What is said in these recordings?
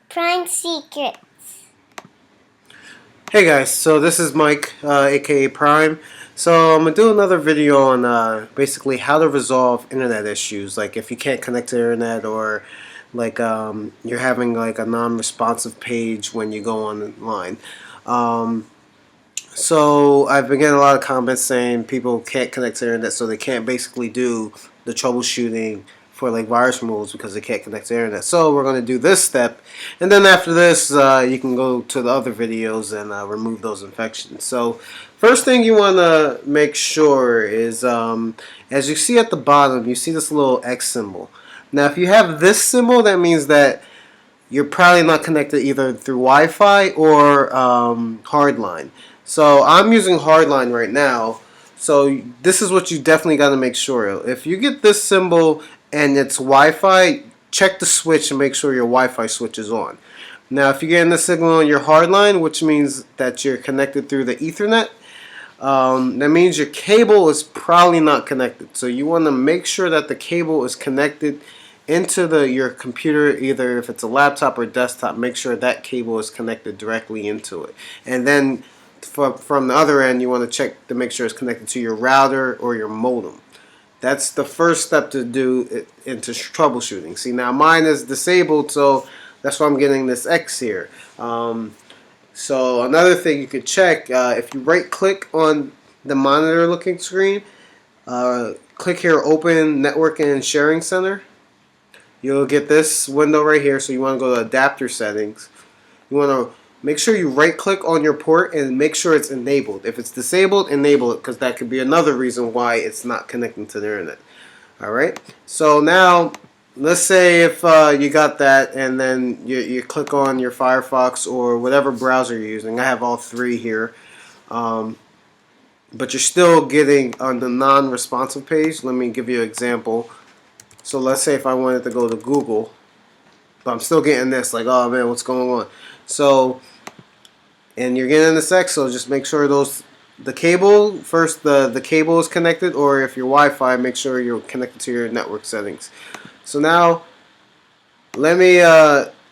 Prime Secrets. Hey guys, so this is Mike, aka Prime. So I'm gonna do another video on basically how to resolve internet issues, like if you can't connect to the internet or like you're having like a non-responsive page when you go online. Um, so I've been getting a lot of comments saying people can't connect to the internet, so they can't basically do the troubleshooting for like virus removals because they can't connect to the internet. So we're going to do this step, and then after this, you can go to the other videos and remove those infections. So first thing you want to make sure is, as you see at the bottom, you see this little X symbol. Now, if you have this symbol, that means that you're probably not connected either through Wi-Fi or hardline. So I'm using hardline right now. So this is what you definitely got to make sure of. If you get this symbol and it's Wi-Fi, check the switch and make sure your Wi-Fi switch is on. Now, if you're getting the signal on your hardline, which means that you're connected through the Ethernet, that means your cable is probably not connected. So you want to make sure that the cable is connected into your computer, either if it's a laptop or desktop. Make sure that cable is connected directly into it, and then from the other end you want to check to make sure it's connected to your router or your modem. That's the first step to do into troubleshooting. See, now mine is disabled, so that's why I'm getting this X here. So another thing you could check, if you right click on the monitor looking screen, click here, open network and sharing center. You'll get this window right here. So you want to go to adapter settings. You want to make sure you right click on your port and make sure it's enabled. If it's disabled, enable it, because that could be another reason why it's not connecting to the internet. Alright, so now let's say if you got that and then you click on your Firefox or whatever browser you're using. I have all three here. But you're still getting on the non-responsive page. Let me give you an example. So let's say if I wanted to go to Google, but I'm still getting this, like, oh man, what's going on? So, and you're getting this X, so just make sure the cable, first the cable is connected, or if your Wi-Fi, make sure you're connected to your network settings. So now, let me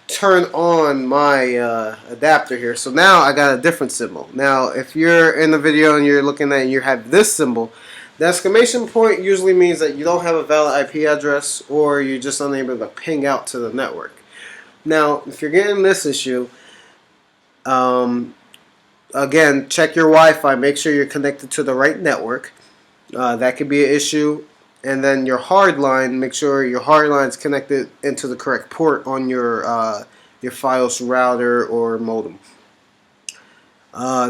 turn on my adapter here. So now I got a different symbol. Now, if you're in the video and you're looking at it and you have this symbol, the exclamation point usually means that you don't have a valid IP address or you're just unable to ping out to the network. Now, if you're getting this issue, again, check your Wi-Fi. Make sure you're connected to the right network. That could be an issue. And then your hard line, make sure your hard line is connected into the correct port on your FiOS router or modem.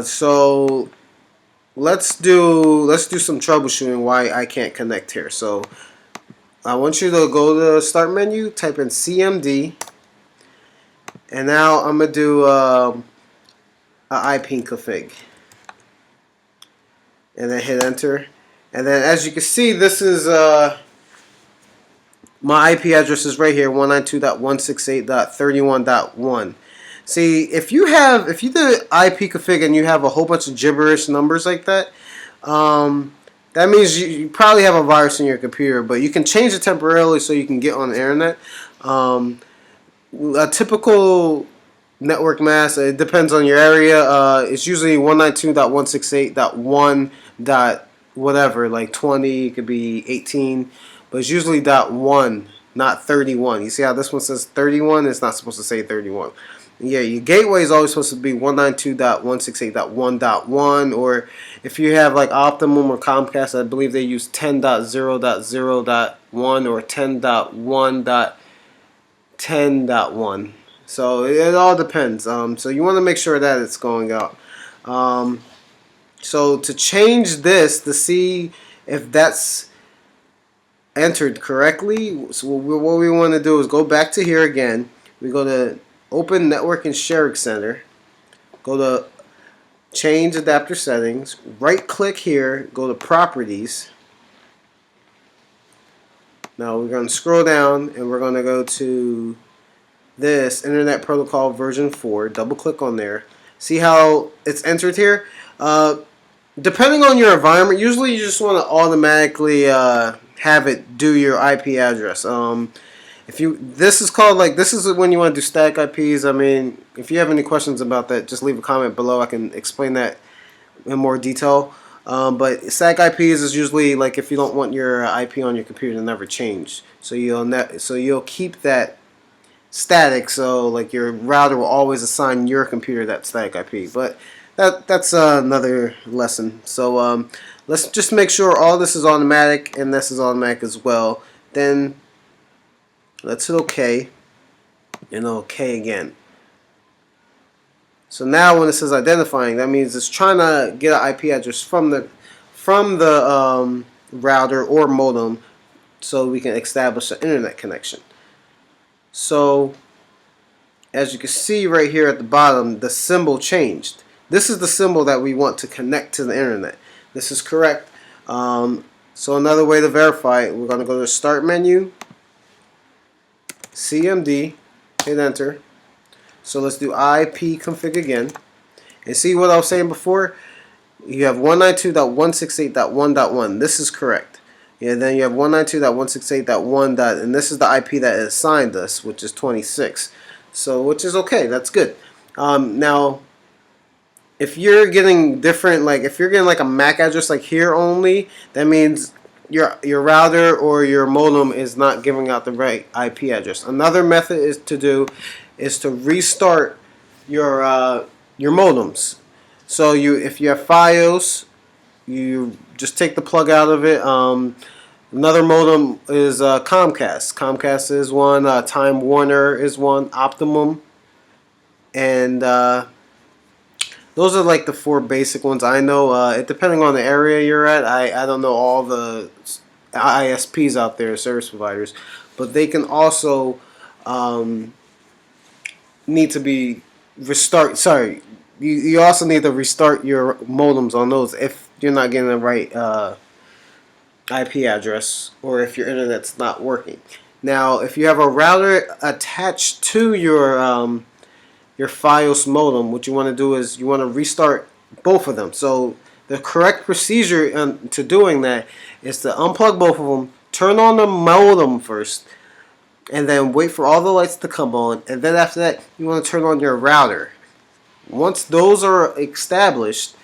So let's do some troubleshooting why I can't connect here. So I want you to go to the start menu, type in CMD, and now I'm gonna do a IP config, and then hit enter. And then as you can see, this is my IP address is right here, 192.168.31.1. See, if you did IP config and you have a whole bunch of gibberish numbers like that, that means you probably have a virus in your computer, but you can change it temporarily so you can get on the internet. A typical network mask, it depends on your area. It's usually 192.168.1. Whatever, like 20, it could be 18, but it's usually .1, not 31. You see how this one says 31? It's not supposed to say 31. Yeah, your gateway is always supposed to be 192.168.1.1, or if you have like Optimum or Comcast, I believe they use 10.0.0.1 or 10.1.10.1. So it all depends. So you want to make sure that it's going out. So to change this, to see if that's entered correctly, so what we want to do is go back to here again. We go to Open Network and Sharing Center. Go to Change Adapter Settings. Right click here. Go to Properties. Now we're going to scroll down and we're going to go to this Internet Protocol version 4. Double click on there. See how it's entered here? Depending on your environment, usually you just want to automatically have it do your IP address. This is called, like, this is when you want to do static IPs. I mean, if you have any questions about that, just leave a comment below. I can explain that in more detail. But static IPs is usually like if you don't want your IP on your computer to never change, so you'll keep that static. So like your router will always assign your computer that static IP. But that's another lesson. So let's just make sure all this is automatic and this is automatic as well. Then let's hit OK and OK again. So now when it says identifying, that means it's trying to get an IP address from the router or modem so we can establish an internet connection. So as you can see right here at the bottom, the symbol changed. This is the symbol that we want to connect to the internet. This is correct. So another way to verify it, we're going to go to the Start menu, CMD, hit Enter. So let's do IP config again. And see what I was saying before? You have 192.168.1.1. This is correct. Yeah, then you have 192.168.1. And this is the IP that it assigned us, which is 26. So, which is okay. That's good. Now, if you're getting different, like if you're getting like a MAC address like here only, that means your router or your modem is not giving out the right IP address. Another method is to restart your modems. So if you have FiOS, you just take the plug out of it. Another modem is Comcast. Comcast is one. Time Warner is one. Optimum, and those are like the 4 basic ones I know. It depending on the area you're at. I don't know all the ISPs out there, service providers, but they can also need to be restart. Sorry, you also need to restart your modems on those if you're not getting the right IP address or if your internet's not working. Now, if you have a router attached to your FiOS modem, what you want to do is you want to restart both of them. So the correct procedure to doing that is to unplug both of them, turn on the modem first, and then wait for all the lights to come on, and then after that you want to turn on your router. Once those are established,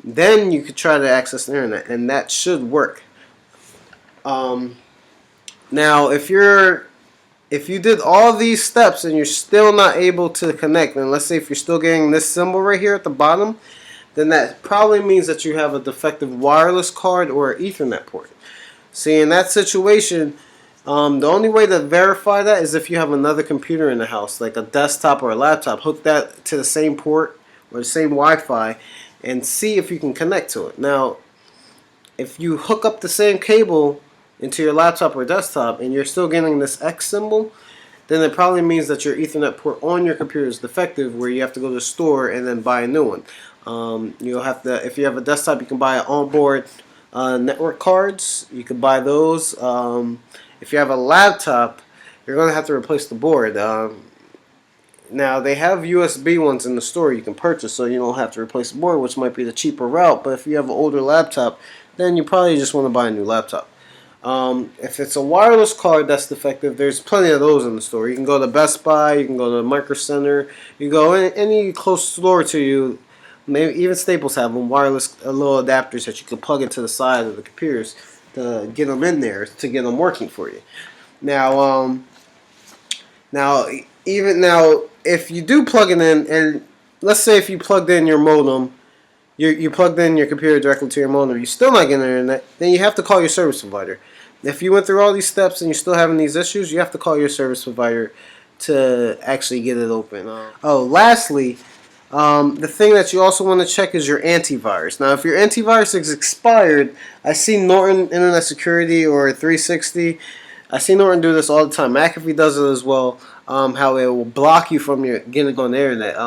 then you could try to access the internet, and that should work. Now if you did all these steps and you're still not able to connect, and let's say if you're still getting this symbol right here at the bottom, then that probably means that you have a defective wireless card or Ethernet port. See, in that situation, the only way to verify that is if you have another computer in the house, like a desktop or a laptop. Hook that to the same port or the same Wi-Fi and see if you can connect to it. Now, if you hook up the same cable into your laptop or desktop and you're still getting this X symbol, then it probably means that your Ethernet port on your computer is defective, where you have to go to the store and then buy a new one. You'll have to, if you have a desktop, you can buy onboard network cards. You can buy those. If you have a laptop, you're going to have to replace the board. Now, they have USB ones in the store you can purchase, so you don't have to replace the board, which might be the cheaper route. But if you have an older laptop, then you probably just want to buy a new laptop. If it's a wireless card that's defective, there's plenty of those in the store. You can go to Best Buy, you can go to Micro Center, you go any close store to you. Maybe even Staples have them, wireless little adapters that you can plug into the side of the computers to get them in there, to get them working for you. Now, if you do plug it in, and let's say if you plugged in your modem, you plugged in your computer directly to your modem, you're still not getting internet, then you have to call your service provider. If you went through all these steps and you're still having these issues, you have to call your service provider to actually get it open. Lastly, the thing that you also want to check is your antivirus. Now, if your antivirus is expired, I see Norton Internet Security or 360. I see Norton do this all the time. McAfee does it as well. How it will block you from your getting on the internet.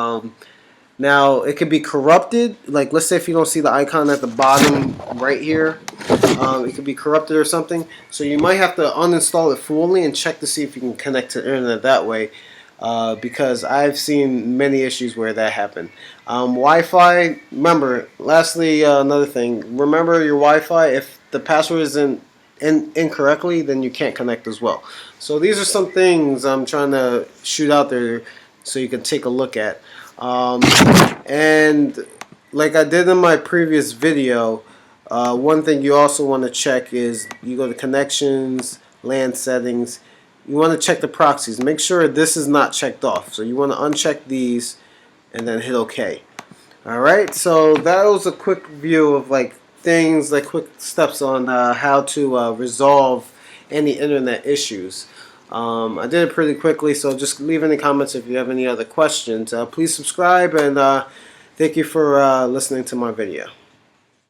Now, it could be corrupted. Like, let's say if you don't see the icon at the bottom right here, it could be corrupted or something. So you might have to uninstall it fully and check to see if you can connect to the internet that way. Because I've seen many issues where that happened. Remember, lastly, another thing. Remember your Wi-Fi, if the password isn't incorrectly, then you can't connect as well. So these are some things I'm trying to shoot out there so you can take a look at. And like I did in my previous video, one thing you also want to check is you go to connections, LAN settings. You want to check the proxies. Make sure this is not checked off. So you want to uncheck these and then hit OK. Alright, so that was a quick view of like things, like quick steps on how to resolve any internet issues. I did it pretty quickly, so just leave any comments if you have any other questions. Please subscribe, and thank you for listening to my video.